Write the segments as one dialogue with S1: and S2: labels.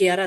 S1: 11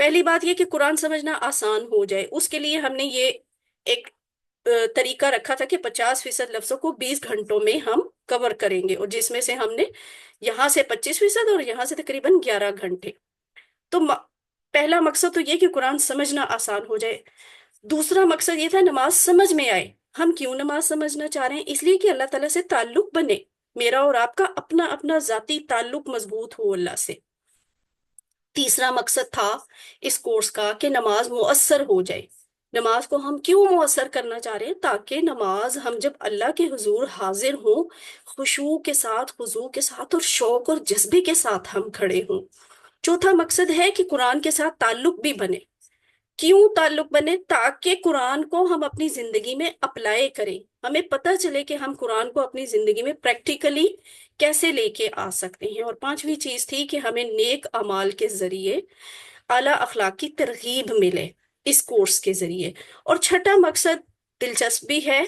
S1: پہلی بات یہ کہ قرآن سمجھنا آسان ہو جائے، اس کے لیے ہم نے یہ ایک طریقہ رکھا تھا کہ 50% لفظوں کو 20 گھنٹوں میں ہم کور کریں گے، اور جس میں سے ہم نے یہاں سے 25% اور یہاں سے تقریباً 11 گھنٹے. تو پہلا مقصد تو یہ کہ قرآن سمجھنا آسان ہو جائے. دوسرا مقصد یہ تھا نماز سمجھ میں آئے. ہم کیوں نماز سمجھنا چاہ رہے ہیں؟ اس لیے کہ اللہ تعالیٰ سے تعلق بنے، میرا اور آپ کا اپنا اپنا ذاتی تعلق مضبوط ہو اللہ سے. تیسرا مقصد تھا اس کورس کا کہ نماز مؤثر ہو جائے. نماز کو ہم کیوں مؤثر کرنا چاہ رہے ہیں؟ تاکہ نماز ہم جب اللہ کے حضور حاضر ہوں، خشوع کے ساتھ، خضوع کے ساتھ اور شوق اور جذبے کے ساتھ ہم کھڑے ہوں. چوتھا مقصد ہے کہ قرآن کے ساتھ تعلق بھی بنے. کیوں تعلق بنے؟ تاکہ قرآن کو ہم اپنی زندگی میں اپلائی کریں، ہمیں پتہ چلے کہ ہم قرآن کو اپنی زندگی میں پریکٹیکلی کیسے لے کے آ سکتے ہیں. اور پانچویں چیز تھی کہ ہمیں نیک اعمال کے ذریعے اعلیٰ اخلاق کی ترغیب ملے اس کورس کے ذریعے. اور چھٹا مقصد دلچسپ بھی ہے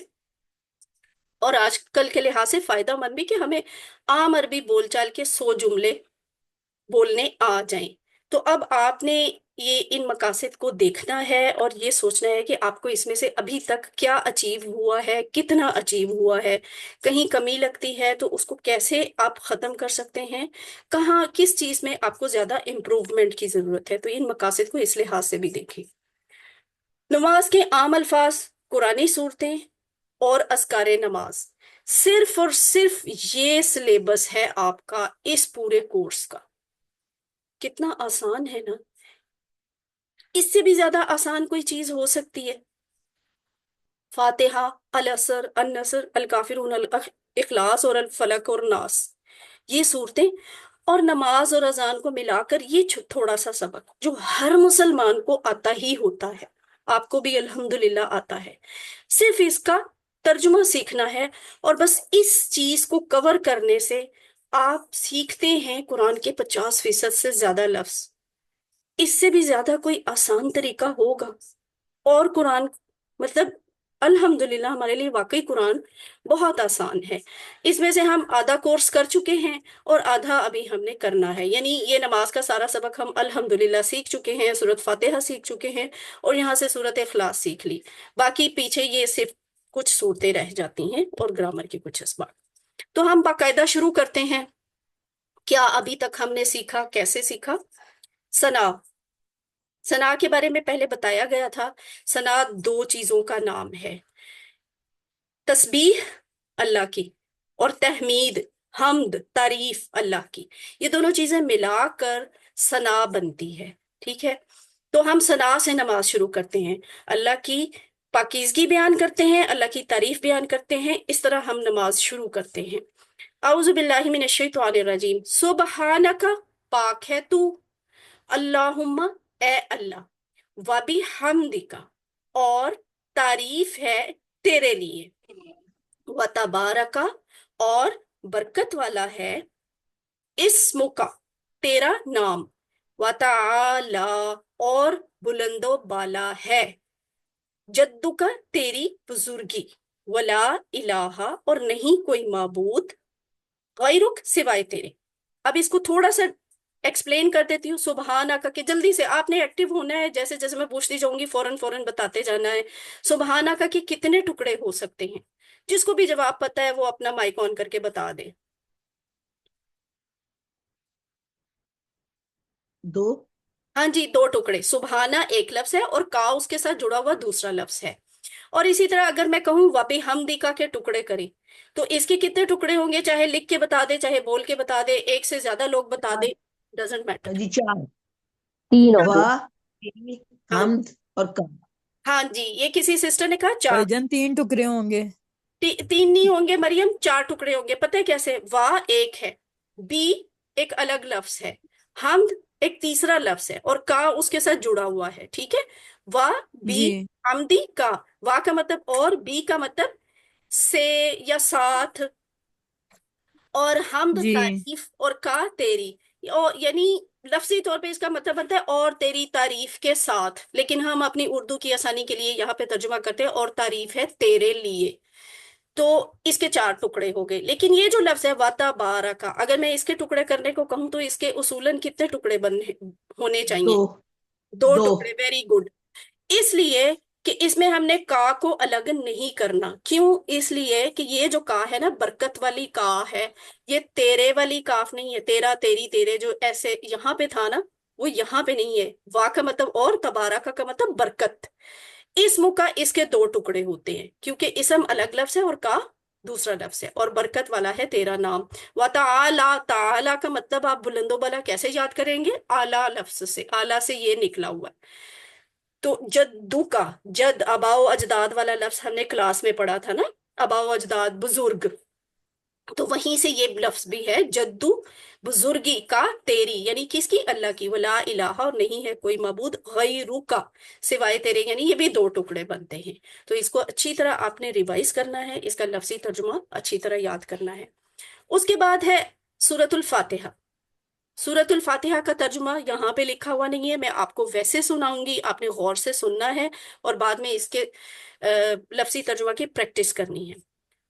S1: اور آج کل کے لحاظ سے فائدہ مند بھی، کہ ہمیں عام عربی بول چال کے 100 جملے بولنے آ جائیں. تو اب آپ نے یہ ان مقاصد کو دیکھنا ہے اور یہ سوچنا ہے کہ آپ کو اس میں سے ابھی تک کیا اچیو ہوا ہے، کتنا اچیو ہوا ہے، کہیں کمی لگتی ہے تو اس کو کیسے آپ ختم کر سکتے ہیں، کہاں کس چیز میں آپ کو زیادہ امپروومنٹ کی ضرورت ہے. تو ان مقاصد کو اس لحاظ سے بھی دیکھیں. نماز کے عام الفاظ، قرآنی صورتیں اور اذکار نماز، صرف اور صرف یہ سلیبس ہے آپ کا اس پورے کورس کا. کتنا آسان ہے نا؟ اس سے بھی زیادہ آسان کوئی چیز ہو سکتی ہے؟ فاتحہ، العصر، النصر، الکافرون، الاخلاص اور الفلق اور ناس، یہ صورتیں اور نماز اور اذان کو ملا کر یہ تھوڑا سا سبق جو ہر مسلمان کو آتا ہی ہوتا ہے، آپ کو بھی الحمدللہ آتا ہے. صرف اس کا ترجمہ سیکھنا ہے، اور بس اس چیز کو کور کرنے سے آپ سیکھتے ہیں قرآن کے 50% سے زیادہ لفظ. اس سے بھی زیادہ کوئی آسان طریقہ ہوگا؟ اور قرآن مطلب الحمدللہ ہمارے لیے واقعی قرآن بہت آسان ہے. اس میں سے ہم آدھا کورس کر چکے ہیں اور آدھا ابھی ہم نے کرنا ہے. یعنی یہ نماز کا سارا سبق ہم الحمدللہ سیکھ چکے ہیں، سورۃ فاتحہ سیکھ چکے ہیں اور یہاں سے سورۃ اخلاص سیکھ لی. باقی پیچھے یہ صرف کچھ صورتیں رہ جاتی ہیں اور گرامر کے کچھ اسباق. تو ہم باقاعدہ شروع کرتے ہیں. کیا ابھی تک ہم نے سیکھا؟ کیسے سیکھا؟ ثنا. ثنا کے بارے میں پہلے بتایا گیا تھا. ثنا 2 چیزوں کا نام ہے، تسبیح اللہ کی اور تحمید، حمد، تعریف اللہ کی. یہ دونوں چیزیں ملا کر ثنا بنتی ہے. ٹھیک ہے، تو ہم ثنا سے نماز شروع کرتے ہیں، اللہ کی پاکیزگی بیان کرتے ہیں، اللہ کی تعریف بیان کرتے ہیں. اس طرح ہم نماز شروع کرتے ہیں. اعوذ باللہ من الشیطان الرجیم. سبحانک، پاک ہے تو، اللہم، اے اللہ، وَبِحَمْدِکَ، اور تعریف ہے تیرے لیے، وَتَبَارَکَ، اور برکت والا ہے، اسمک، تیرا نام، وَتَعَالَى، اور بلند و بالا ہے، جدک، تیری بزرگی، وَلَا الہ، اور نہیں کوئی معبود، غیرک، سوائے تیرے. اب اس کو تھوڑا سا ایکسپلین کر دیتی ہوں. سبحانک کہ جلدی سے آپ نے ایکٹیو ہونا ہے، جیسے جیسے میں پوچھتی جاؤں گی فوراً فوراً بتاتے جانا ہے. سبحانک کہ کتنے ٹکڑے ہو سکتے ہیں؟ جس کو بھی جواب پتا ہے وہ اپنا مائک آن کر کے بتا دے.
S2: 2.
S1: ہاں جی، 2 ٹکڑے. سبحانہ ایک لفظ ہے اور کا اس کے ساتھ جڑا ہوا دوسرا لفظ ہے. اور اسی طرح اگر میں کہوں وَبِحَمْدِکَ کے ٹکڑے کریں تو اس کے کتنے ٹکڑے ہوں گے؟ چاہے لکھ کے بتا دے، چاہے بول کے بتا دے، ایک سے زیادہ لوگ بتا دے، ڈزنٹ میٹر.
S2: جی 4.
S3: 3 ہو گئے.
S2: واہ،
S1: ہاں
S2: حمد اور کا.
S1: ہاں جی، یہ کسی سسٹر نے کہا 4.
S4: بھائی جان 3 ٹکڑے ہوں گے.
S1: 3 نہیں ہوں گے مریم، 4 ٹکڑے ہوں گے. پتہ ہے کیسے؟ واہ ایک ہے، بی ایک الگ لفظ ہے، حمد ایک تیسرا لفظ ہے، اور کا اس کے ساتھ جڑا ہوا ہے. ٹھیک ہے، واہ بی
S4: جی
S1: حمدی کا. واہ کا مطلب اور، بی کا مطلب سے یا ساتھ، اور حمد
S4: جی
S1: تعریف، اور کا تیری. اور یعنی لفظی طور پہ اس کا مطلب بنتا ہے اور تیری تعریف کے ساتھ، لیکن ہم اپنی اردو کی آسانی کے لیے یہاں پہ ترجمہ کرتے ہیں اور تعریف ہے تیرے لیے. تو اس کے 4 ٹکڑے ہو گئے. لیکن یہ جو لفظ ہے واتا بارہ کا، اگر میں اس کے ٹکڑے کرنے کو کہوں تو اس کے اصولاً کتنے ٹکڑے ہونے
S2: 2.
S1: چاہیے؟ دو
S2: دو.
S1: ٹکڑے، ویری گڈ. اس لیے کہ اس میں ہم نے کا کو الگ نہیں کرنا. کیوں؟ اس لیے کہ یہ جو کا ہے نا، برکت والی کا ہے، یہ تیرے والی کاف نہیں ہے. تیرا، تیری، تیرے جو ایسے یہاں پہ تھا نا، وہ یہاں پہ نہیں ہے. وا کا مطلب اور تبارک کا مطلب برکت. اسم کا اس کے دو ٹکڑے ہوتے ہیں، کیونکہ اسم الگ لفظ ہے اور کا دوسرا لفظ ہے، اور برکت والا ہے تیرا نام. وَتَعَالَى، تعالی کا مطلب آپ بلند و بالا کیسے یاد کریں گے؟ اعلیٰ لفظ سے، اعلیٰ سے یہ نکلا ہوا ہے. تو جدو کا، جد آبا و اجداد والا لفظ ہم نے کلاس میں پڑھا تھا نا، آبا و اجداد بزرگ، تو وہیں سے یہ لفظ بھی ہے جدو، بزرگی کا تیری، یعنی کس کی؟ اللہ کی. ولا الہ، اور نہیں ہے کوئی معبود غیرو کا سوائے تیرے، یعنی یہ بھی دو ٹکڑے بنتے ہیں. تو اس کو اچھی طرح آپ نے ریوائز کرنا ہے، اس کا لفظی ترجمہ اچھی طرح یاد کرنا ہے. اس کے بعد ہے سورت الفاتحہ. سورت الفاتحہ کا ترجمہ یہاں پہ لکھا ہوا نہیں ہے، میں آپ کو ویسے سناؤں گی، آپ نے غور سے سننا ہے اور بعد میں اس کے لفظی ترجمہ کی پریکٹس کرنی ہے.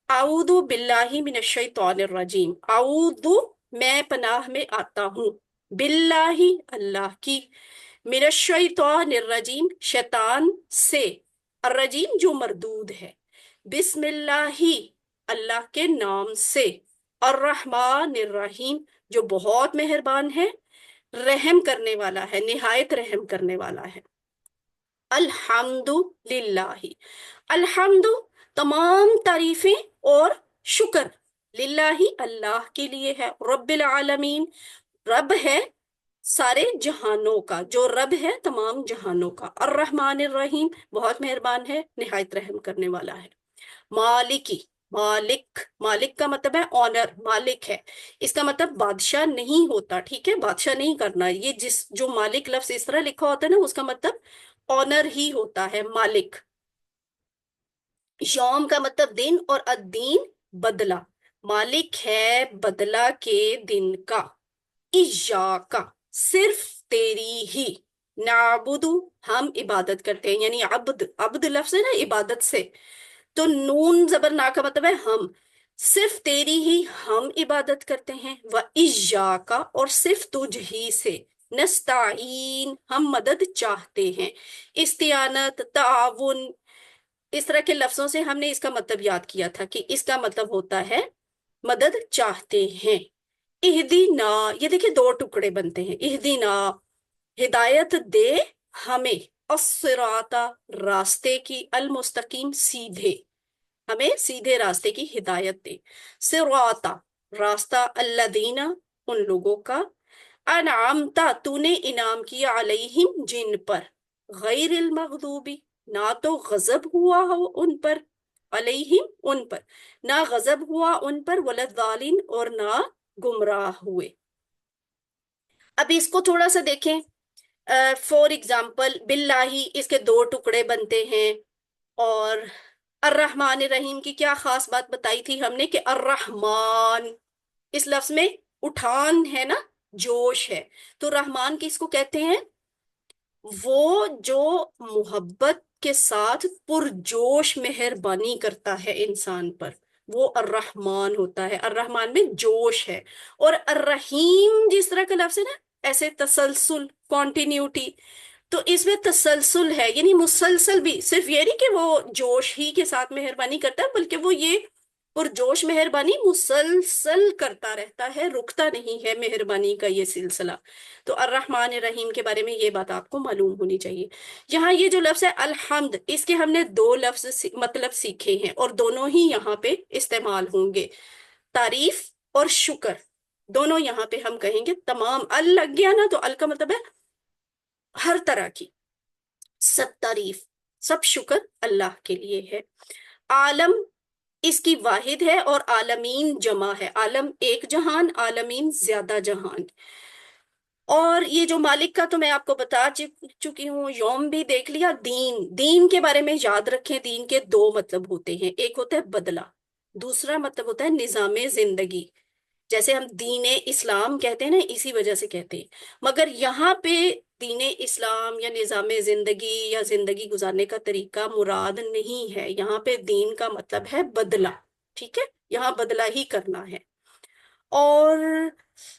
S1: اعوذ باللہ من الشیطان الرجیم. اعوذ، میں پناہ میں آتا ہوں، باللہ، اللہ کی، من الشیطان الرجیم، شیطان سے، الرجیم جو مردود ہے، بسم اللہ، اللہ کے نام سے، الرحمن الرحیم، جو بہت مہربان ہے، رحم کرنے والا ہے، نہایت رحم کرنے والا ہے. الحمد للہ، الحمد تمام تعریفیں اور شکر، للہ اللہ کے لیے ہے، رب العالمین، رب ہے سارے جہانوں کا، جو رب ہے تمام جہانوں کا، الرحمن الرحیم بہت مہربان ہے، نہایت رحم کرنے والا ہے. مالکی، مالک، مالک کا مطلب ہے آنر، مالک ہے، اس کا مطلب بادشاہ نہیں ہوتا، ٹھیک ہے، بادشاہ نہیں کرنا یہ، جو مالک لفظ اس طرح لکھا ہوتا ہے نا، اس کا مطلب آنر ہی ہوتا ہے، مالک. یوم کا مطلب دن، اور الدین بدلہ، مالک ہے بدلہ کے دن کا. ایاکا، صرف تیری ہی، نعبدو، ہم عبادت کرتے ہیں، یعنی عبد، عبد لفظ ہے نا عبادت سے، تو نون زبر نا کا مطلب ہے ہم، صرف تیری ہی ہم عبادت کرتے ہیں. وَإِيَّاكَ، اور صرف تجھ ہی سے، نستعین، ہم مدد چاہتے ہیں. استعانت، تعاون، اس طرح کے لفظوں سے ہم نے اس کا مطلب یاد کیا تھا کہ اس کا مطلب ہوتا ہے مدد چاہتے ہیں. اہدینا، یہ دیکھیں دو ٹکڑے بنتے ہیں، اہدینا، ہدایت دے ہمیں، الصراط، راستے کی، المستقیم، سیدھے، ہمیں سیدھے راستے کی ہدایت دے. صراط، راستہ، الذین، ان لوگوں کا، انعامتا، تو نے انعام کیا، علیہم، جن پر، غیر المغضوبی، نہ تو غضب ہوا ہو ان پر، علیہم، ان پر، نہ غضب ہوا ان پر، ولدالین، اور نہ گمراہ ہوئے. اب اس کو تھوڑا سا دیکھیں. فور ایگزامپل، باللہ، اس کے دو ٹکڑے بنتے ہیں. اور الرحمن الرحیم کی کیا خاص بات بتائی تھی ہم نے کہ الرحمن، اس لفظ میں اٹھان ہے نا، جوش ہے. تو رحمان کس کو کہتے ہیں؟ وہ جو محبت کے ساتھ پرجوش مہربانی کرتا ہے انسان پر، وہ الرحمن ہوتا ہے. الرحمن میں جوش ہے. اور الرحیم جس طرح کا لفظ ہے نا، ایسے تسلسل، کانٹینیوٹی، تو اس میں تسلسل ہے، یعنی مسلسل بھی، صرف یہ نہیں کہ وہ جوش ہی کے ساتھ مہربانی کرتا ہے، بلکہ وہ یہ پرجوش مہربانی مسلسل کرتا رہتا ہے، رکتا نہیں ہے مہربانی کا یہ سلسلہ. تو الرحمن الرحیم کے بارے میں یہ بات آپ کو معلوم ہونی چاہیے. یہاں یہ جو لفظ ہے الحمد، اس کے ہم نے دو لفظ مطلب سیکھے ہیں، اور دونوں ہی یہاں پہ استعمال ہوں گے. تعریف اور شکر دونوں یہاں پہ ہم کہیں گے. تمام ال لگ گیا نا، تو ال کا مطلب ہے ہر طرح کی، سب تعریف، سب شکر اللہ کے لیے ہے. عالم اس کی واحد ہے، اور عالمین جمع ہے. عالم ایک جہان، عالمین زیادہ جہان. اور یہ جو مالک کا تو میں آپ کو بتا چکی ہوں، یوم بھی دیکھ لیا. دین، دین کے بارے میں یاد رکھیں، دین کے دو مطلب ہوتے ہیں، ایک ہوتا ہے بدلہ، دوسرا مطلب ہوتا ہے نظام زندگی. جیسے ہم دین اسلام کہتے ہیں نا، اسی وجہ سے کہتے ہیں. مگر یہاں پہ دین اسلام یا نظام زندگی یا زندگی گزارنے کا طریقہ مراد نہیں ہے. یہاں پہ دین کا مطلب ہے بدلہ، ٹھیک ہے، یہاں بدلہ ہی کرنا ہے. اور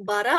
S1: 12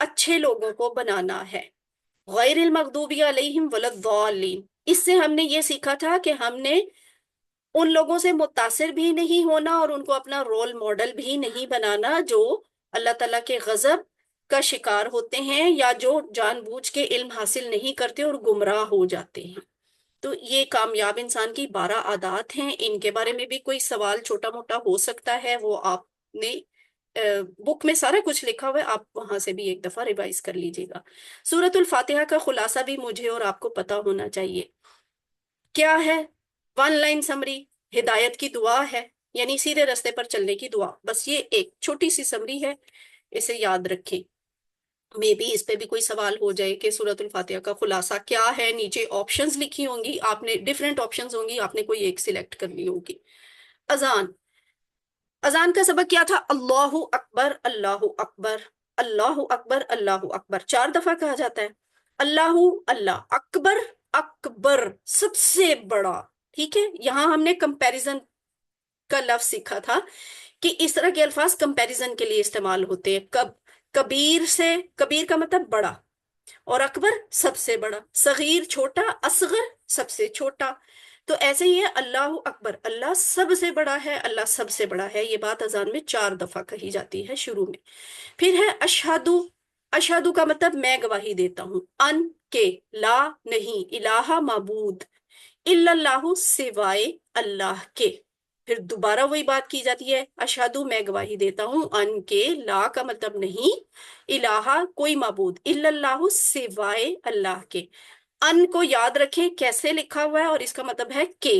S1: اچھے لوگوں کو بنانا ہے. غیر المغضوب علیہم ولا الضالین، اس سے ہم نے یہ سیکھا تھا کہ ہم نے ان لوگوں سے متاثر بھی نہیں ہونا اور ان کو اپنا رول ماڈل بھی نہیں بنانا جو اللہ تعالیٰ کے غضب کا شکار ہوتے ہیں یا جو جان بوجھ کے علم حاصل نہیں کرتے اور گمراہ ہو جاتے ہیں. تو یہ کامیاب انسان کی 12 عادات ہیں. ان کے بارے میں بھی کوئی سوال چھوٹا موٹا ہو سکتا ہے، وہ آپ نے بک میں سارا کچھ لکھا ہوا ہے، آپ وہاں سے بھی ایک دفعہ ریوائز کر لیجیے گا. سورۃ الفاتحہ کا خلاصہ بھی مجھے اور آپ کو پتا ہونا چاہیے. کیا ہے؟ ون لائن سمری، ہدایت کی دعا ہے، یعنی سیدھے رستے پر چلنے کی دعا. بس یہ ایک چھوٹی سی سمری ہے، اسے یاد رکھیں. مے بی اس پہ بھی کوئی سوال ہو جائے کہ سورۃ الفاتحہ کا خلاصہ کیا ہے. نیچے آپشنز لکھی ہوں گی، آپ نے ڈفرینٹ آپشنز ہوں گی، آپ نے کوئی ایک سلیکٹ کر لی ہوگی. اذان. اذان کا سبق کیا تھا؟ اللہ اکبر اللہ اکبر اللہ اکبر اللہ اکبر. 4 دفعہ کہا جاتا ہے. اللہ، اللہ اکبر، اکبر سب سے بڑا. ٹھیک ہے، یہاں ہم نے کمپیریزن کا لفظ سیکھا تھا کہ اس طرح کے الفاظ کمپیریزن کے لیے استعمال ہوتے ہیں. کبیر سے، کبیر کا مطلب بڑا، اور اکبر سب سے بڑا، صغیر چھوٹا، اصغر سب سے چھوٹا. تو ایسے ہی ہے اللہ اکبر، اللہ سب سے بڑا ہے، اللہ سب سے بڑا ہے. یہ بات اذان میں 4 دفعہ کہی جاتی ہے شروع میں. پھر ہے اشہدو. اشہدو کا مطلب میں گواہی دیتا ہوں. ان کے، لا نہیں، الہ معبود، الا اللہ سوائے اللہ کے. پھر دوبارہ وہی بات کی جاتی ہے، اشہدو میں گواہی دیتا ہوں، ان کے، لا کا مطلب نہیں، الہ کوئی معبود، الا اللہ سوائے اللہ کے. ان کو یاد رکھیں کیسے لکھا ہوا ہے، اور اس کا مطلب ہے کہ.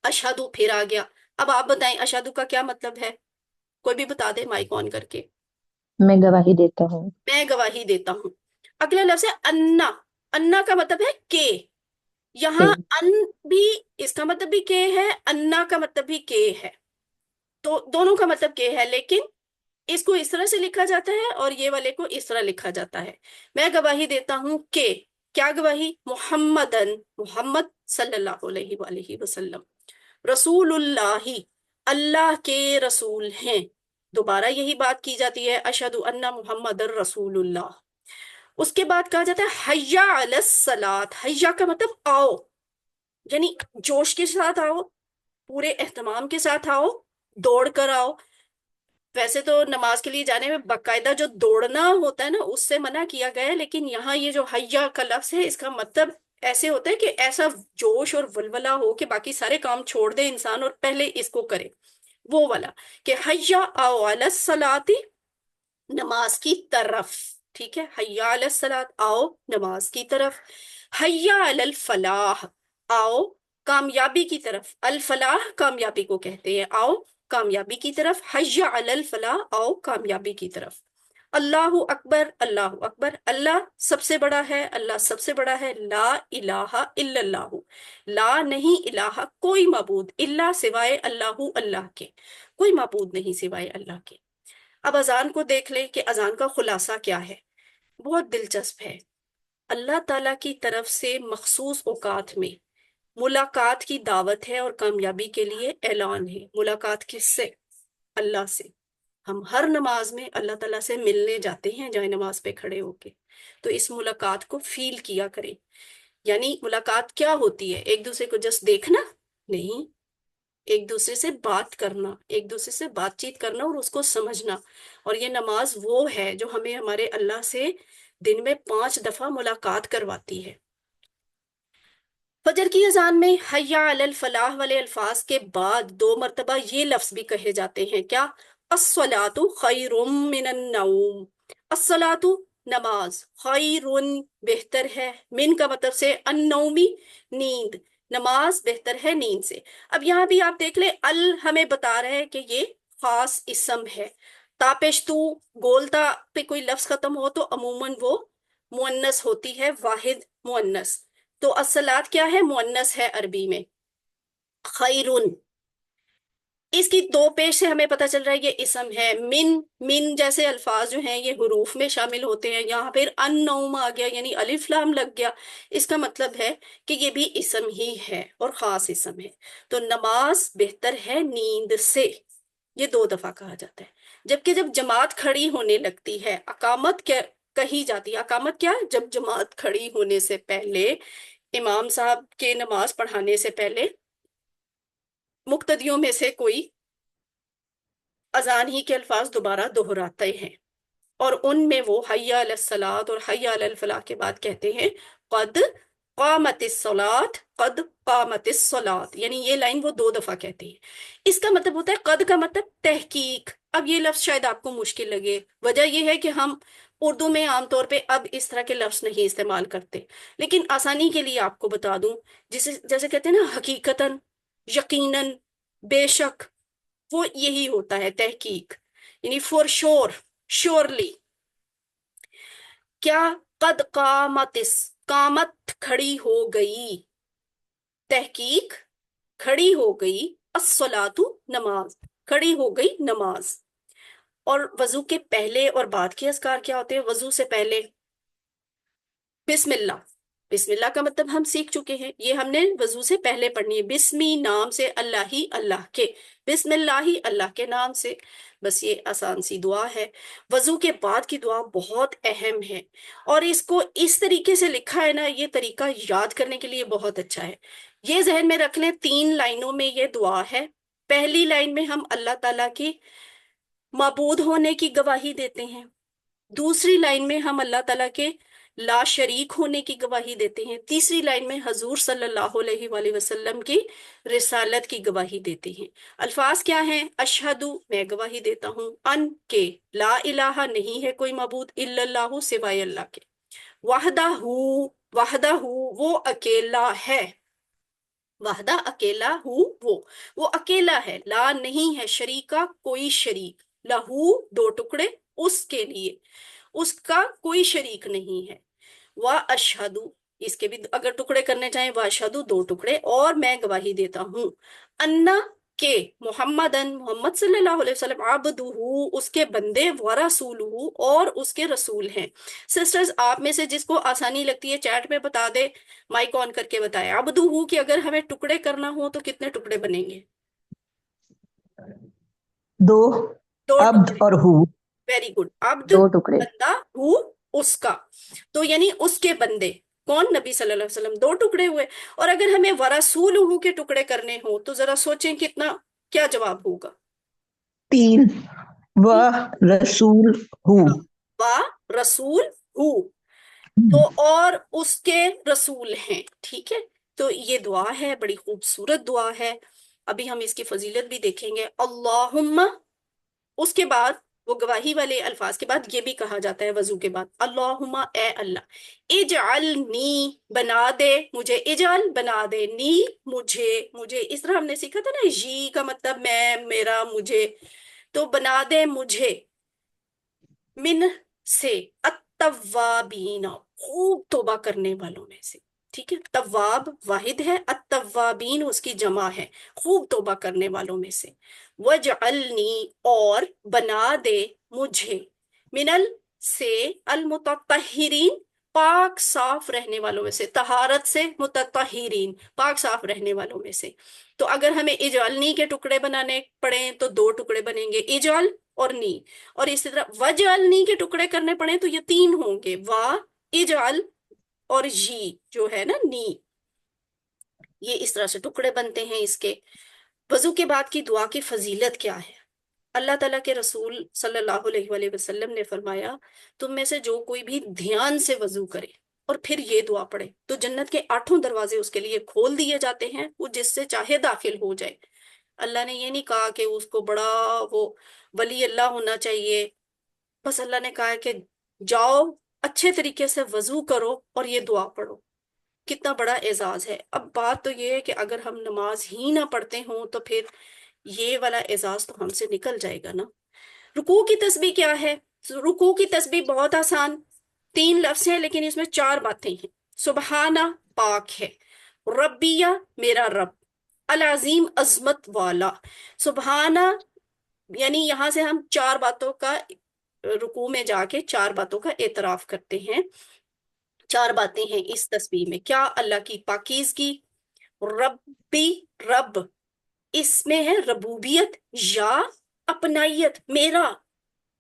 S1: اشہدو پھر آ گیا. اب آپ بتائیں اشہدو کا کیا مطلب ہے؟ کوئی بھی بتا دے مائک آن کر کے.
S2: میں گواہی دیتا ہوں.
S1: میں گواہی دیتا ہوں. اگلا لفظ ہے انا. انا کا مطلب ہے کہ. یہاں
S2: کہ
S1: ان بھی، اس کا مطلب بھی کہ ہے، انا کا مطلب بھی کہ ہے. تو دونوں کا مطلب کہ ہے، لیکن اس کو اس طرح سے لکھا جاتا ہے اور یہ والے کو اس طرح لکھا جاتا ہے. میں گواہی دیتا ہوں کہ. کیا گواہی؟ محمدن، محمد صلی اللہ علیہ وآلہ وسلم، رسول اللہ، اللہ کے رسول ہیں. دوبارہ یہی بات کی جاتی ہے، اشہد ان محمد رسول اللہ. اس کے بعد کہا جاتا ہے حیا علی الصلاۃ. حیا کا مطلب آؤ، یعنی جوش کے ساتھ آؤ، پورے اہتمام کے ساتھ آؤ، دوڑ کر آؤ. ویسے تو نماز کے لیے جانے میں باقاعدہ جو دوڑنا ہوتا ہے نا، اس سے منع کیا گیا ہے، لیکن یہاں یہ جو حیا کا لفظ ہے، اس کا مطلب ایسے ہوتا ہے کہ ایسا جوش اور ولولہ ہو کہ باقی سارے کام چھوڑ دے انسان اور پہلے اس کو کرے. وہ والا کہ حیا آؤ علی الصلاۃ، نماز کی طرف. ٹھیک ہے، حیا علی الصلاۃ، آؤ نماز کی طرف. حیا علی الفلاح، آؤ کامیابی کی طرف. الفلاح کامیابی کو کہتے ہیں، آؤ کامیابی کی طرف. حیا علی الفلاح، آؤ کامیابی کی طرف. اللہ اکبر اللہ اکبر، اللہ سب سے بڑا ہے، اللہ سب سے بڑا ہے. لا الہ الا اللہ، لا نہیں، الہ کوئی معبود، الا سوائے اللہ، اللہ کے، کوئی معبود نہیں سوائے اللہ کے. اب اذان کو دیکھ لیں کہ اذان کا خلاصہ کیا ہے. بہت دلچسپ ہے. اللہ تعالیٰ کی طرف سے مخصوص اوقات میں ملاقات کی دعوت ہے اور کامیابی کے لیے اعلان ہے. ملاقات کس سے؟ اللہ سے. ہم ہر نماز میں اللہ تعالیٰ سے ملنے جاتے ہیں جائے نماز پہ کھڑے ہو کے. تو اس ملاقات کو فیل کیا کریں. یعنی ملاقات کیا ہوتی ہے؟ ایک دوسرے کو جس دیکھنا نہیں، ایک دوسرے سے بات کرنا، ایک دوسرے سے بات چیت کرنا اور اس کو سمجھنا. اور یہ نماز وہ ہے جو ہمیں ہمارے اللہ سے دن میں 5 دفعہ ملاقات کرواتی ہے. فجر کی اذان میں حیا علی الفلاح والے الفاظ کے بعد 2 مرتبہ یہ لفظ بھی کہے جاتے ہیں. کیا؟ الصلاۃ خیر من النوم. الصلاۃ نماز، خیر بہتر ہے، من کا مطلب سے النومی نیند، نماز بہتر ہے نیند سے. اب یہاں بھی آپ دیکھ لیں، ہمیں بتا رہے ہیں کہ یہ خاص اسم ہے. تاپشتو، گولتا پہ کوئی لفظ ختم ہو تو عموماً وہ مؤنث ہوتی ہے، واحد مؤنث. تو الصلاۃ کیا ہے؟ مؤنث ہے عربی میں. خیرن، اس کی 2 پیش سے ہمیں پتہ چل رہا ہے یہ اسم ہے. من جیسے الفاظ جو ہیں یہ حروف میں شامل ہوتے ہیں. یہاں پھر النوم آ گیا، یعنی الف لام لگ گیا. اس کا مطلب ہے کہ یہ بھی اسم ہی ہے اور خاص اسم ہے. تو نماز بہتر ہے نیند سے، یہ 2 دفعہ کہا جاتا ہے. جبکہ جب جماعت کھڑی ہونے لگتی ہے، اقامت کہی جاتی ہے. اقامت کیا ہے؟ جب جماعت کھڑی ہونے سے پہلے، امام صاحب کے نماز پڑھانے سے پہلے مقتدیوں میں سے کوئی اذان ہی کے الفاظ دوبارہ دہراتے ہیں، اور ان میں وہ حی علی الصلاۃ اور حی علی الفلاح کے بعد کہتے ہیں قد قامت الصلاۃ، قد قامت الصلاۃ، یعنی یہ لائن وہ 2 دفعہ کہتے ہیں. اس کا مطلب ہوتا ہے قد کا مطلب تحقیق. اب یہ لفظ شاید آپ کو مشکل لگے، وجہ یہ ہے کہ ہم اردو میں عام طور پہ اب اس طرح کے لفظ نہیں استعمال کرتے، لیکن آسانی کے لیے آپ کو بتا دوں، جیسے کہتے ہیں نا حقیقتاً، یقیناً، بے شک، وہ یہی ہوتا ہے تحقیق، یعنی فور شور، شورلی. کیا؟ قد قامت کھڑی ہو گئی، تحقیق کھڑی ہو گئی، الصلاۃ نماز، کھڑی ہو گئی نماز. اور وضو کے پہلے اور بعد کے اذکار کیا ہوتے ہیں؟ وضو سے پہلے بسم اللہ. بسم اللہ کا مطلب ہم سیکھ چکے ہیں، یہ ہم نے وضو سے پہلے پڑھنی ہے. بسمی نام سے، اللہ ہی اللہ کے، بسم اللہ ہی اللہ کے نام سے. بس یہ آسان سی دعا ہے. وضو کے بعد کی دعا بہت اہم ہے، اور اس کو اس طریقے سے لکھا ہے نا، یہ طریقہ یاد کرنے کے لیے بہت اچھا ہے. یہ ذہن میں رکھ لیں، 3 لائنوں میں یہ دعا ہے. پہلی لائن میں ہم اللہ تعالیٰ کی معبود ہونے کی گواہی دیتے ہیں. دوسری لائن میں ہم اللہ تعالیٰ کے لا شریک ہونے کی گواہی دیتے ہیں. تیسری لائن میں حضور صلی اللہ علیہ وآلہ وسلم کی رسالت کی گواہی دیتے ہیں. الفاظ کیا ہیں؟ اشہدو، میں گواہی دیتا ہوں، ان کے لا الہ، نہیں ہے کوئی معبود، الا اللہ، سوائے اللہ کے، وحدہ، وحدہ، وہ اکیلا ہے، وحدہ اکیلا ہوں، وہ اکیلا ہے، لا نہیں ہے، شریکہ کوئی شریک، لہو 2 ٹکڑے، اس کے لیے، اس کا کوئی شریک نہیں ہے. وَأَشْهَدُ، اس کے بھی اگر ٹکڑے کرنے چاہیں، وَأَشْهَدُ 2 ٹکڑے، اور میں گواہی دیتا ہوں، انا کہ محمدن، محمد صلی اللہ علیہ وسلم، عبدہ، اس کے بندے، ورسولہ، اور اس کے رسول ہیں. سسٹرز، آپ میں سے جس کو آسانی لگتی ہے چیٹ میں بتا دے، مائک آن کر کے بتائے، عبدہ کہ اگر ہمیں ٹکڑے کرنا ہو تو کتنے ٹکڑے بنیں گے؟
S2: 2. عبد2
S1: ٹکڑے.
S2: اور ہو،
S1: ویری گڈ. عبد
S2: 2 ٹکڑے.
S1: بندہ، ہو اس کا، تو یعنی اس کے بندے کون؟ نبی صلی اللہ علیہ وسلم. 2 ٹکڑے ہوئے. اور اگر ہمیں ورسولہ کے ٹکڑے کرنے ہوں تو ذرا سوچیں کتنا، کیا جواب ہوگا؟
S2: 3. و رسول ہو.
S1: وا رسول ہو، تو اور اس کے رسول ہیں. ٹھیک ہے، تو یہ دعا ہے، بڑی خوبصورت دعا ہے. ابھی ہم اس کی فضیلت بھی دیکھیں گے. اللہم، اس کے بعد وہ گواہی والے الفاظ کے بعد یہ بھی کہا جاتا ہے وضو کے بعد، اللہم، اے اللہ، اجعلنی، بنا دے مجھے، اجعل بنا دے، نی مجھے اس طرح ہم نے سیکھا تھا نا، جی کا مطلب میں، میرا، مجھے، تو بنا دے مجھے، من سے، التوابین، خوب توبہ کرنے والوں میں سے. ٹھیک ہے، تواب واحد ہے، التوابین اس کی جمع ہے، خوب توبہ کرنے والوں میں سے. وجعلنی، اور بنا دے مجھے، منل سے، المتطہرین، پاک صاف رہنے والوں میں سے، طہارت سے، متطہرین، پاک صاف رہنے والوں میں سے. تو اگر ہمیں اجعلنی کے ٹکڑے بنانے پڑیں تو 2 ٹکڑے بنیں گے، اجعل اور نی. اور اسی طرح وجعلنی کے ٹکڑے کرنے پڑیں تو یہ 3 ہوں گے، وا، اجعل، اور جی جو ہے نا، نی. یہ اس طرح سے ٹکڑے بنتے ہیں اس کے. وضو کے بعد کی دعا کی فضیلت کیا ہے؟ اللہ تعالیٰ کے رسول صلی اللہ علیہ وآلہ وسلم نے فرمایا، تم میں سے جو کوئی بھی دھیان سے وضو کرے اور پھر یہ دعا پڑھے تو جنت کے 8 دروازے اس کے لیے کھول دیے جاتے ہیں، وہ جس سے چاہے داخل ہو جائے. اللہ نے یہ نہیں کہا کہ اس کو بڑا وہ ولی اللہ ہونا چاہیے، بس اللہ نے کہا ہے کہ جاؤ اچھے طریقے سے وضو کرو اور یہ دعا پڑھو. کتنا بڑا اعزاز ہے. اب بات تو یہ ہے کہ اگر ہم نماز ہی نہ پڑھتے ہوں تو پھر یہ والا اعزاز تو ہم سے نکل جائے گا نا. رکوع کی تسبیح کیا ہے؟ رکوع کی تسبیح بہت آسان، 3 لفظ ہیں لیکن اس میں 4 باتیں ہیں. سبحانہ، پاک ہے، ربیہ، میرا رب، العظیم، عظمت والا. سبحانہ یعنی یہاں سے ہم 4 باتوں کا، رکوع میں جا کے 4 باتوں کا اعتراف کرتے ہیں. 4 باتیں ہیں اس تسبیح میں. کیا؟ اللہ کی پاکیزگی، ربی، رب، اس میں ہے ربوبیت، یا اپنائیت، میرا،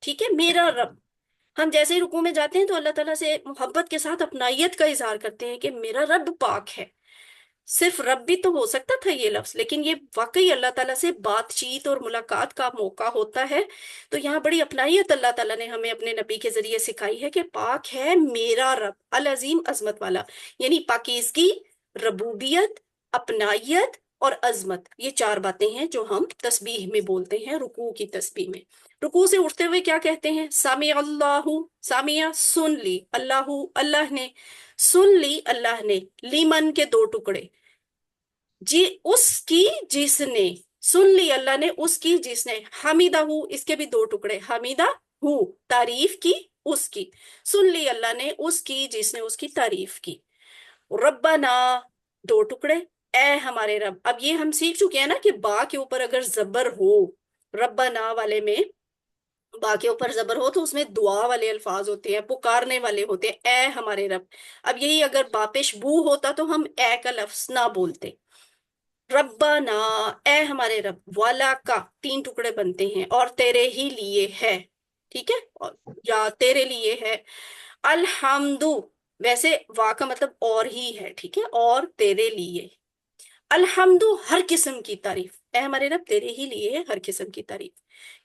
S1: ٹھیک ہے، میرا رب. ہم جیسے ہی رکوع میں جاتے ہیں تو اللہ تعالیٰ سے محبت کے ساتھ اپنائیت کا اظہار کرتے ہیں کہ میرا رب پاک ہے. صرف رب بھی تو ہو سکتا تھا یہ لفظ، لیکن یہ واقعی اللہ تعالیٰ سے بات چیت اور ملاقات کا موقع ہوتا ہے. تو یہاں بڑی اپنائیت اللہ تعالیٰ نے ہمیں اپنے نبی کے ذریعے سکھائی ہے کہ پاک ہے میرا رب العظیم عظمت والا. یعنی پاکیزگی، ربوبیت، اپنائیت اور عظمت، یہ چار باتیں ہیں جو ہم تسبیح میں بولتے ہیں، رکوع کی تسبیح میں. رکوع سے اٹھتے ہوئے کیا کہتے ہیں؟ سامع اللہ، سامع سن لی، اللہ اللہ نے، سن لی اللہ نے، لیمن کے دو ٹکڑے، جی اس کی جس نے، سن لی اللہ نے اس کی جس نے، حمیدہ ہو اس کے بھی دو ٹکڑے، حمیدہ ہو تعریف کی اس کی، سن لی اللہ نے اس کی جس نے اس کی تعریف کی. ربنا دو ٹکڑے، اے ہمارے رب. اب یہ ہم سیکھ چکے ہیں نا کہ با کے اوپر اگر زبر ہو، ربنا والے میں با کے اوپر زبر ہو تو اس میں دعا والے الفاظ ہوتے ہیں، پکارنے والے ہوتے ہیں، اے ہمارے رب. اب یہی اگر با پیش بو ہوتا تو ہم اے کا لفظ نہ بولتے. ربنا اے ہمارے رب، والا کا تین ٹکڑے بنتے ہیں، اور تیرے ہی لیے ہے. ٹھیک ہے، یا تیرے لیے ہے. الحمد، ویسے وا کا مطلب اور ہی ہے، ٹھیک ہے، اور تیرے لیے. الحمد ہر قسم کی تعریف، اے ہمارے رب تیرے ہی لیے ہے ہر قسم کی تعریف.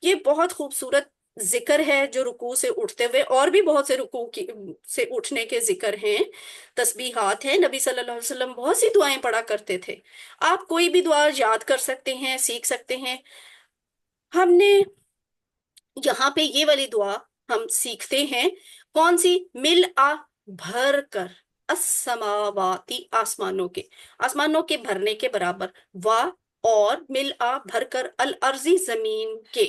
S1: یہ بہت خوبصورت ذکر ہے جو رکوع سے اٹھتے ہوئے، اور بھی بہت سے رکوع سے اٹھنے کے ذکر ہیں، تسبیحات ہیں. نبی صلی اللہ علیہ وسلم بہت سی دعائیں پڑھا کرتے تھے. آپ کوئی بھی دعا یاد کر سکتے ہیں، سیکھ سکتے ہیں. ہم نے یہاں پہ یہ والی دعا ہم سیکھتے ہیں. کون سی؟ مل آ، بھر کر، السماواتی آسمانوں کے، آسمانوں کے بھرنے کے برابر، وا اور مل آ بھر کر، الارضی زمین کے.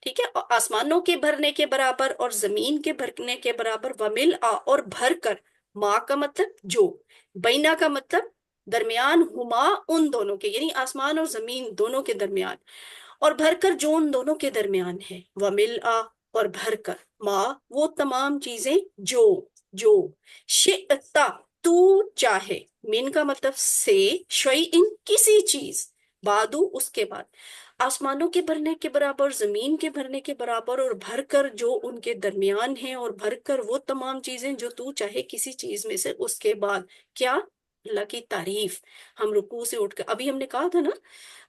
S1: ٹھیک ہے، اور آسمانوں کے بھرنے کے برابر اور زمین کے بھرنے کے برابر، و مل آ اور بھر کر، ما کا مطلب جو، بینا کا مطلب درمیان، ہما ان دونوں کے، یعنی آسمان اور زمین دونوں کے درمیان، اور بھر کر جو ان دونوں کے درمیان ہے. وَمِلْآ اور بھر کر، ما وہ تمام چیزیں جو، جو شئتا تو چاہے، من کا مطلب سے، شیئن کسی چیز، بادو اس کے بعد، آسمانوں کے بھرنے کے برابر، زمین کے بھرنے کے برابر، اور بھر کر جو ان کے درمیان ہیں، اور بھر کر وہ تمام چیزیں جو تو چاہے کسی چیز میں سے اس کے بعد. کیا؟ اللہ کی تعریف. ہم رکوع سے اٹھ کر، ابھی ہم نے کہا تھا نا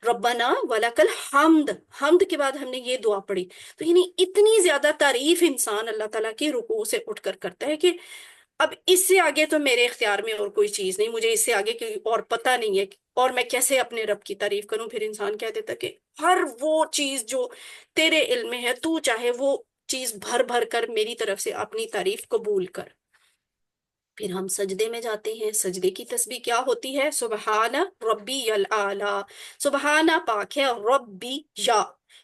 S1: ربنا ولکل حمد، حمد کے بعد ہم نے یہ دعا پڑھی. تو یعنی اتنی زیادہ تعریف انسان اللہ تعالیٰ کی رکوع سے اٹھ کر کرتا ہے کہ اب اس سے آگے تو میرے اختیار میں اور کوئی چیز نہیں، مجھے اس سے آگے کوئی اور پتہ نہیں ہے، اور میں کیسے اپنے رب کی تعریف کروں. پھر انسان کہہ دیتا کہ ہر وہ چیز جو تیرے علم میں ہے، تو چاہے وہ چیز بھر بھر کر میری طرف سے اپنی تعریف قبول کر. پھر ہم سجدے میں جاتے ہیں. سجدے کی تسبیح کیا ہوتی ہے؟ سبحان ربی الاعلی، سبحانہ پاک ہے، ربی یا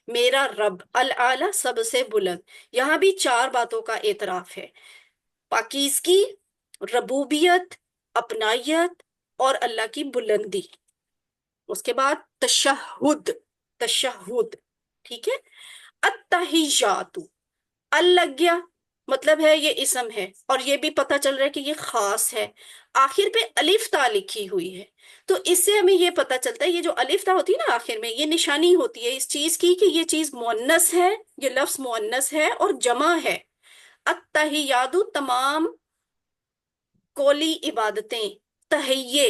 S1: میرا رب، الاعلی سب سے بلند. یہاں بھی چار باتوں کا اعتراف ہے: پاکیزگی، ربوبیت، اپنائیت اور اللہ کی بلندی. اس کے بعد تشہد، تشہد. ٹھیک ہے. التحیات، الگیا مطلب ہے یہ اسم ہے، اور یہ بھی پتہ چل رہا ہے کہ یہ خاص ہے. آخر پہ الف تا لکھی ہوئی ہے، تو اس سے ہمیں یہ پتہ چلتا ہے، یہ جو الف تا ہوتی ہے نا آخر میں، یہ نشانی ہوتی ہے اس چیز کی کہ یہ چیز مؤنث ہے، یہ لفظ مؤنث ہے اور جمع ہے. التحیات تمام قولی عبادتیں، تحیے.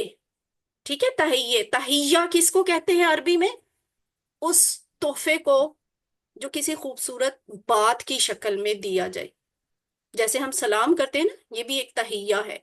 S1: ٹھیک ہے، تحیے، تحیہ کس کو کہتے ہیں عربی میں؟ اس تحفے کو جو کسی خوبصورت بات کی شکل میں دیا جائے. جیسے ہم سلام کرتے ہیں نا، یہ بھی ایک تحیہ ہے.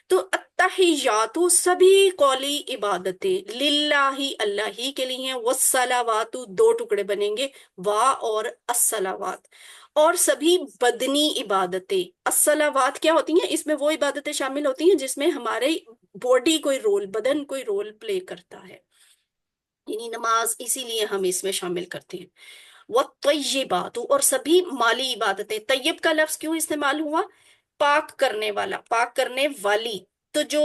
S1: تو التحیات سبھی قولی عبادتیں، للہ اللہ ہی کے لیے ہیں. والصلوات دو ٹکڑے بنیں گے، وا اور الصلوات. اور سبھی بدنی عبادتیں، الصلوات کیا ہوتی ہیں؟ اس میں وہ عبادتیں شامل ہوتی ہیں جس میں ہمارے باڈی کوئی رول، بدن کوئی رول پلے کرتا ہے، یعنی نماز اسی لیے ہم اس میں شامل کرتے ہیں. وَالطَّيِّبَاتُ اور سبھی مالی عبادتیں. طیب کا لفظ کیوں استعمال ہوا؟ پاک کرنے والا، پاک کرنے والی. تو جو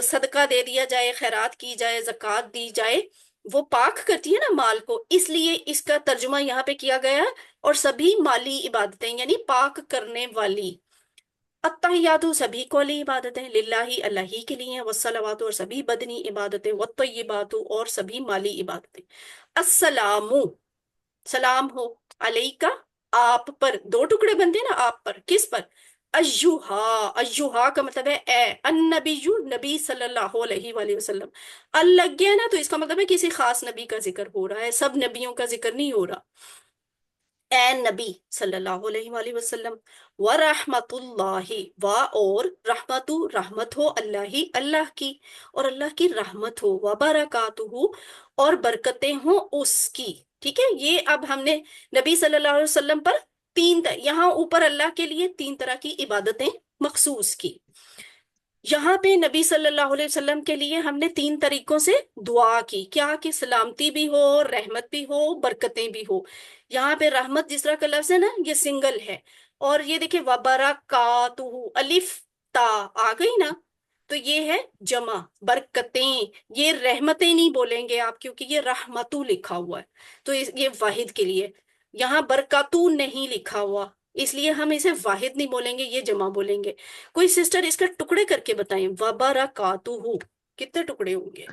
S1: صدقہ دے دیا جائے، خیرات کی جائے، زکوٰۃ دی جائے، وہ پاک کرتی ہے نا مال کو، اس لیے اس کا ترجمہ یہاں پہ کیا گیا. اور سبھی مالی عبادتیں یعنی پاک کرنے والی. التحیات سبھی قولی عبادتیں، للہ اللہ ہی کے لیے ہیں. والصلوات اور سبھی بدنی عبادتیں، والطیبات اور سبھی مالی عبادتیں. السلام، سلام ہو، علیکہ آپ پر, دو ٹکڑے بنتے ہیں نا آپ پر, کس پر؟ ایوہا, ایوہا کا مطلب ہے اے, النبی, نبی صلی اللہ علیہ وآلہ وسلم. ال لگ گیا نا تو اس کا مطلب ہے کسی خاص نبی کا ذکر ہو رہا ہے, سب نبیوں کا ذکر نہیں ہو رہا. اے نبی صلی اللہ علیہ وآلہ وسلم. ورحمت اللہ, و اور رحمت, رحمت ہو اللہ ہی, اللہ کی, اور اللہ کی رحمت ہو, وبرکاتہ, اور برکتیں ہوں اس کی. ٹھیک ہے, یہ اب ہم نے نبی صلی اللہ علیہ وسلم پر یہاں اوپر اللہ کے لیے تین طرح کی عبادتیں مخصوص کی. یہاں پہ نبی صلی اللہ علیہ وسلم کے لیے ہم نے تین طریقوں سے دعا کی. کیا کہ سلامتی بھی ہو, رحمت بھی ہو, برکتیں بھی ہو. یہاں پہ رحمت جس طرح کا لفظ ہے نا, یہ سنگل ہے. اور یہ دیکھیں وبرکاتہ, الف تا آ گئی نا, تو یہ ہے جمع, برکتیں. یہ رحمتیں نہیں بولیں گے آپ, کیونکہ یہ رحمتو لکھا ہوا ہے, تو یہ واحد کے لیے. یہاں برکاتو نہیں لکھا ہوا, اس لیے ہم اسے واحد نہیں بولیں گے, یہ جمع بولیں گے. کوئی سسٹر اس کا ٹکڑے کر کے بتائیں, وبرکاتہ کتنے ٹکڑے ہوں گے؟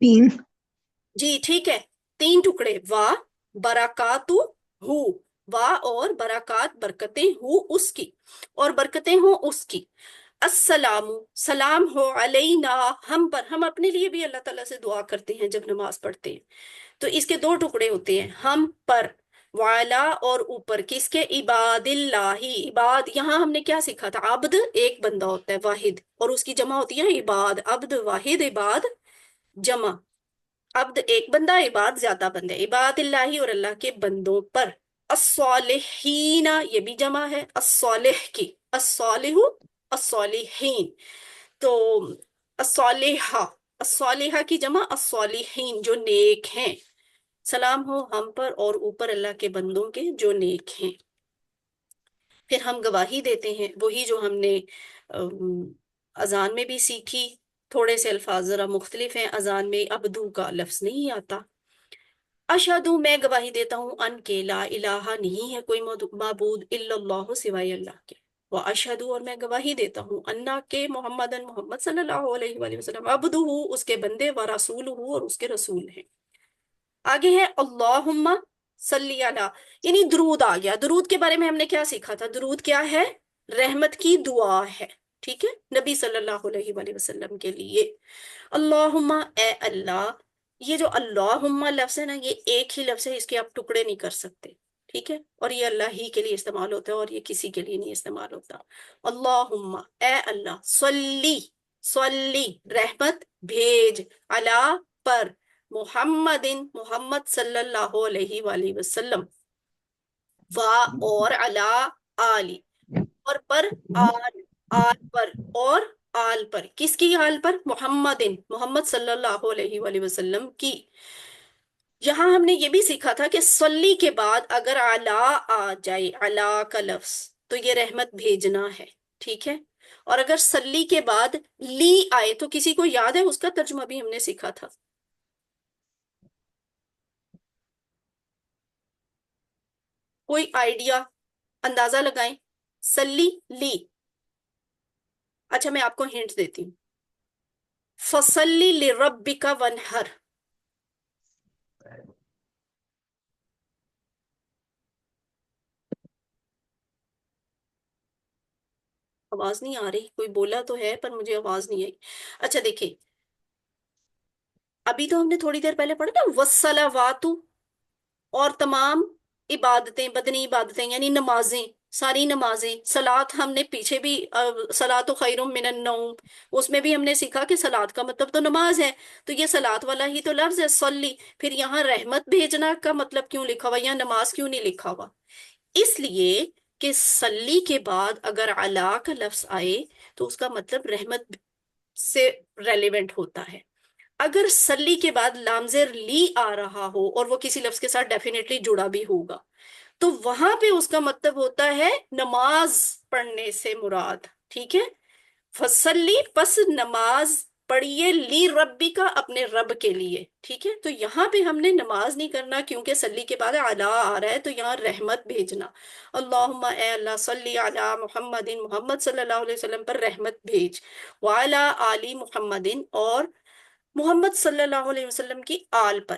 S2: 3.
S1: جی ٹھیک ہے, تین ٹکڑے. وا برکاتہ ہو, وا اور برکات, برکتیں ہو اس کی, اور برکتیں ہوں اس کی. السلام, سلام ہو, علینا, ہم پر. ہم اپنے لیے بھی اللہ تعالیٰ سے دعا کرتے ہیں جب نماز پڑھتے ہیں, تو اس کے دو ٹکڑے ہوتے ہیں, ہم پر, وعلا, اور اوپر. کس کے؟ عباد اللہ, عباد. یہاں ہم نے کیا سیکھا تھا؟ عبد ایک بندہ ہوتا ہے واحد, اور اس کی جمع ہوتی ہے عباد. عبد واحد, عباد جمع. عبد ایک بندہ, عباد زیادہ بندے. عباد اللہ, اور اللہ کے بندوں پر. الصالحین, یہ بھی جمع ہے الصالح کی, الصالح, الصالحین. تو الصالحہ, الصالحہ کی جمع الصالحین, جو نیک ہیں. سلام ہو ہم پر اور اوپر اللہ کے بندوں کے جو نیک ہیں. پھر ہم گواہی دیتے ہیں, وہی جو ہم نے اذان میں بھی سیکھی. تھوڑے سے الفاظ ذرا مختلف ہیں, اذان میں ابدو کا لفظ نہیں آتا. اشہدو, میں گواہی دیتا ہوں, ان کے, لا الہ, نہیں ہے کوئی معبود, الا اللہ, سوائے اللہ کے. وہ اشہدو, اور میں گواہی دیتا ہوں, انا کے, محمد صلی اللہ علیہ وآلہ وسلم, عبدہ, اس کے بندے, و رسولہ, اور اس کے رسول ہیں. آگے ہے اللہم صلی علی, یعنی درود آ گیا. درود کے بارے میں ہم نے کیا سیکھا تھا؟ درود کیا ہے؟ رحمت کی دعا ہے. ٹھیک ہے, نبی صلی اللہ علیہ وآلہ وسلم کے لیے. اللہم, اے اللہ. یہ جو اللہم لفظ ہے نا, یہ ایک ہی لفظ ہے, اس کے آپ ٹکڑے نہیں کر سکتے. ٹھیک ہے, اور یہ اللہ ہی کے لیے استعمال ہوتا ہے, اور یہ کسی کے لیے نہیں استعمال ہوتا. اللہم, اے اللہ. صلی, صلی, رحمت بھیج, علی, پر, محمد, محمد صلی اللہ علیہ وآلہ وسلم. و, اور علی, آلی, اور پر, آل, آل پر, اور آل پر. کس کی آل پر؟ محمد, محمد صلی اللہ علیہ وآلہ وسلم کی. یہاں ہم نے یہ بھی سیکھا تھا کہ صلی کے بعد اگر علا آ جائے, علا کا لفظ, تو یہ رحمت بھیجنا ہے. ٹھیک ہے, اور اگر صلی کے بعد لی آئے, تو کسی کو یاد ہے اس کا ترجمہ بھی ہم نے سیکھا تھا؟ کوئی آئیڈیا, اندازہ لگائیں. سلی, لی. اچھا میں آپ کو ہنٹ دیتی ہوں. فصلی لربک ونہر. آواز نہیں آ رہی, کوئی بولا تو ہے پر مجھے آواز نہیں آئی. اچھا دیکھیں, ابھی تو ہم نے تھوڑی دیر پہلے پڑھا تھا والصلوات, اور تمام عبادتیں, بدنی عبادتیں یعنی نمازیں, ساری نمازیں. صلات ہم نے پیچھے بھی, صلات خیر من النوم, اس میں بھی ہم نے سیکھا کہ صلات کا مطلب تو نماز ہے. تو یہ صلات والا ہی تو لفظ ہے صلی. پھر یہاں رحمت بھیجنا کا مطلب کیوں لکھا ہوا, یا نماز کیوں نہیں لکھا ہوا؟ اس لیے کہ صلی کے بعد اگر علا کا لفظ آئے تو اس کا مطلب رحمت سے ریلیونٹ ہوتا ہے. اگر سلی کے بعد لامزر لی آ رہا ہو, اور وہ کسی لفظ کے ساتھ ڈیفینیٹلی جڑا بھی ہوگا, تو وہاں پہ اس کا مطلب ہوتا ہے نماز پڑھنے سے مراد. ٹھیک ہے, فصلی, پس نماز پڑھیے, لی ربی کا, اپنے رب کے لیے. ٹھیک ہے, تو یہاں پہ ہم نے نماز نہیں کرنا, کیونکہ سلی کے بعد علا آ رہا ہے, تو یہاں رحمت بھیجنا. اللہم, اے اللہ, صلی علی محمد, محمد صلی اللہ علیہ وسلم پر رحمت بھیج. وعلی آلی محمد, اور محمد صلی اللہ علیہ وسلم کی آل پر.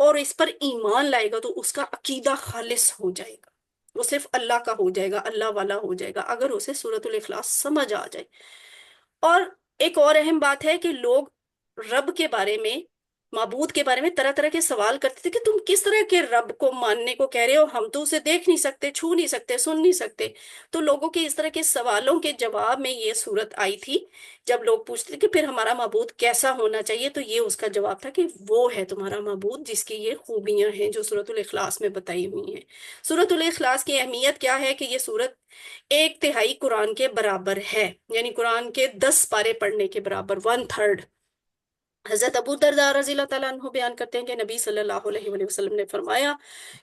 S1: اور اس پر ایمان لائے گا تو اس کا عقیدہ خالص ہو جائے گا، وہ صرف اللہ کا ہو جائے گا، اللہ والا ہو جائے گا، اگر اسے سورۃ الاخلاص سمجھ آ جائے۔ اور ایک اور اہم بات ہے کہ لوگ رب کے بارے میں، معبود کے بارے میں طرح طرح کے سوال کرتے تھے کہ تم کس طرح کے رب کو ماننے کو کہہ رہے ہو، ہم تو اسے دیکھ نہیں سکتے، چھو نہیں سکتے، سن نہیں سکتے۔ تو لوگوں کے اس طرح کے سوالوں کے جواب میں یہ صورت آئی تھی۔ جب لوگ پوچھتے کہ پھر ہمارا معبود کیسا ہونا چاہیے، تو یہ اس کا جواب تھا کہ وہ ہے تمہارا معبود جس کی یہ خوبیاں ہیں جو سورۃ الاخلاص میں بتائی ہوئی ہیں۔ سورۃ الاخلاص کی اہمیت کیا ہے کہ یہ سورت 1/3 قرآن کے برابر ہے، یعنی قرآن کے 10 پارے پڑھنے کے برابر، 1/3۔ حضرت ابو درداء رضی اللہ تعالیٰ عنہ بیان کرتے ہیں کہ نبی صلی اللہ علیہ وآلہ وسلم نے فرمایا،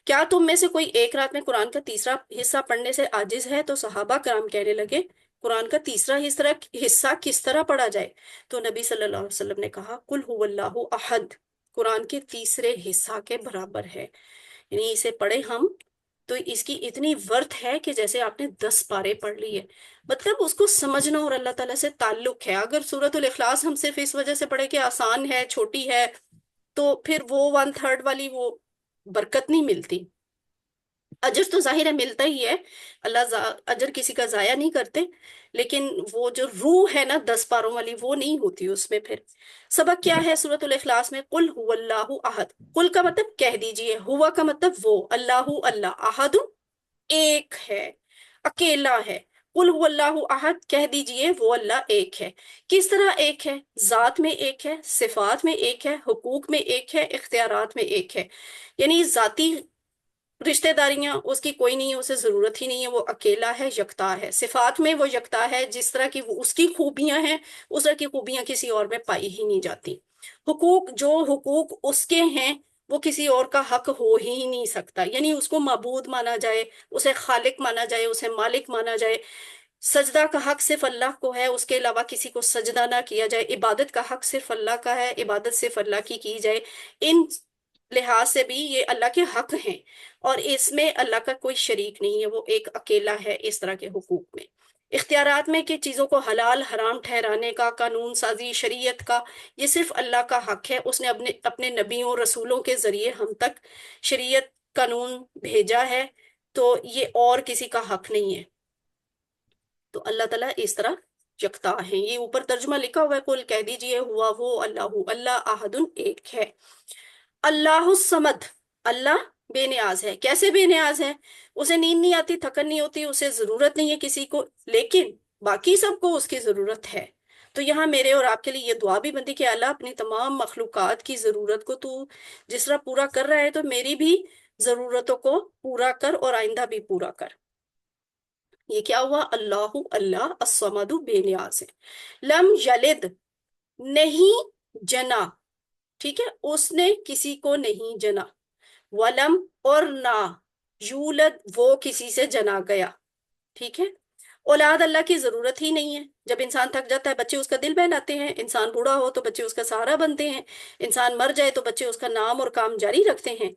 S1: کیا تم میں سے کوئی ایک رات میں قرآن کا تیسرا حصہ پڑھنے سے عاجز ہے؟ تو صحابہ کرام کہنے لگے، قرآن کا تیسرا حصہ کس طرح پڑھا جائے؟ تو نبی صلی اللہ علیہ وسلم نے کہا، قل هو اللہ احد، قرآن کے تیسرے حصہ کے برابر ہے، یعنی اسے پڑھے ہم تو اس کی اتنی ورتھ ہے کہ جیسے آپ نے 10 پارے پڑھ لیے۔ مطلب اس کو سمجھنا اور اللہ تعالیٰ سے تعلق ہے۔ اگر سورۃ الاخلاص ہم صرف اس وجہ سے پڑھے کہ آسان ہے، چھوٹی ہے، تو پھر وہ 1/3 والی وہ برکت نہیں ملتی۔ اجر تو ظاہر ہے ملتا ہی ہے، اللہ اجر کسی کا ضائع نہیں کرتے، لیکن وہ جو روح ہے نا 10 پاروں والی، وہ نہیں ہوتی اس میں۔ پھر سبق کیا ہے سورۃ الاخلاص میں؟ قل هو اللہ احد، قل کا مطلب کہہ دیجئے، ہوا کا مطلب وہ، اللہ اللہ، احد ایک ہے، اکیلا ہے۔ قل هو اللہ احد، کہہ دیجئے وہ اللہ ایک ہے۔ کس طرح ایک ہے؟ ذات میں ایک ہے، صفات میں ایک ہے، حقوق میں ایک ہے، اختیارات میں ایک ہے۔ یعنی ذاتی رشتہ داریاں اس کی کوئی نہیں ہے، اسے ضرورت ہی نہیں ہے، وہ اکیلا ہے، یکتا ہے۔ صفات میں وہ یکتا ہے، جس طرح کی وہ اس کی خوبیاں ہیں اس طرح کی خوبیاں کسی اور میں پائی ہی نہیں جاتی۔ حقوق، جو حقوق اس کے ہیں وہ کسی اور کا حق ہو ہی نہیں سکتا، یعنی اس کو معبود مانا جائے، اسے خالق مانا جائے، اسے مالک مانا جائے۔ سجدہ کا حق صرف اللہ کو ہے، اس کے علاوہ کسی کو سجدہ نہ کیا جائے۔ عبادت کا حق صرف اللہ کا ہے، عبادت صرف اللہ کی جائے۔ ان لحاظ سے بھی یہ اللہ کے حق ہیں، اور اس میں اللہ کا کوئی شریک نہیں ہے، وہ ایک اکیلا ہے اس طرح کے حقوق میں۔ اختیارات میں کہ چیزوں کو حلال حرام ٹھہرانے کا، قانون سازی، شریعت کا، یہ صرف اللہ کا حق ہے۔ اس نے اپنے نبیوں رسولوں کے ذریعے ہم تک شریعت قانون بھیجا ہے، تو یہ اور کسی کا حق نہیں ہے۔ تو اللہ تعالیٰ اس طرح یکتا ہے۔ یہ اوپر ترجمہ لکھا ہوا ہے، قل کہہ دیجئے ہوا وہ اللہ اللہ احد ایک ہے۔ اللہ الصمد، اللہ بے نیاز ہے۔ کیسے بے نیاز ہے؟ اسے نیند نہیں آتی، تھکن نہیں ہوتی، اسے ضرورت نہیں ہے کسی کو، لیکن باقی سب کو اس کی ضرورت ہے۔ تو یہاں میرے اور آپ کے لیے یہ دعا بھی بنتی کہ اللہ اپنی تمام مخلوقات کی ضرورت کو تو جس طرح پورا کر رہا ہے، تو میری بھی ضرورتوں کو پورا کر اور آئندہ بھی پورا کر۔ یہ کیا ہوا؟ اللہ اللہ الصمد، بے نیاز ہے۔ لم یلد، نہیں جنا، ٹھیک ہے، اس نے کسی کو نہیں جنا۔ ولم، اور نہ، یولد، وہ کسی سے جنا گیا، ٹھیک ہے۔ اولاد اللہ کی ضرورت ہی نہیں ہے۔ جب انسان تھک جاتا ہے بچے اس کا دل بہلاتے ہیں، انسان بوڑھا ہو تو بچے اس کا سہارا بنتے ہیں، انسان مر جائے تو بچے اس کا نام اور کام جاری رکھتے ہیں۔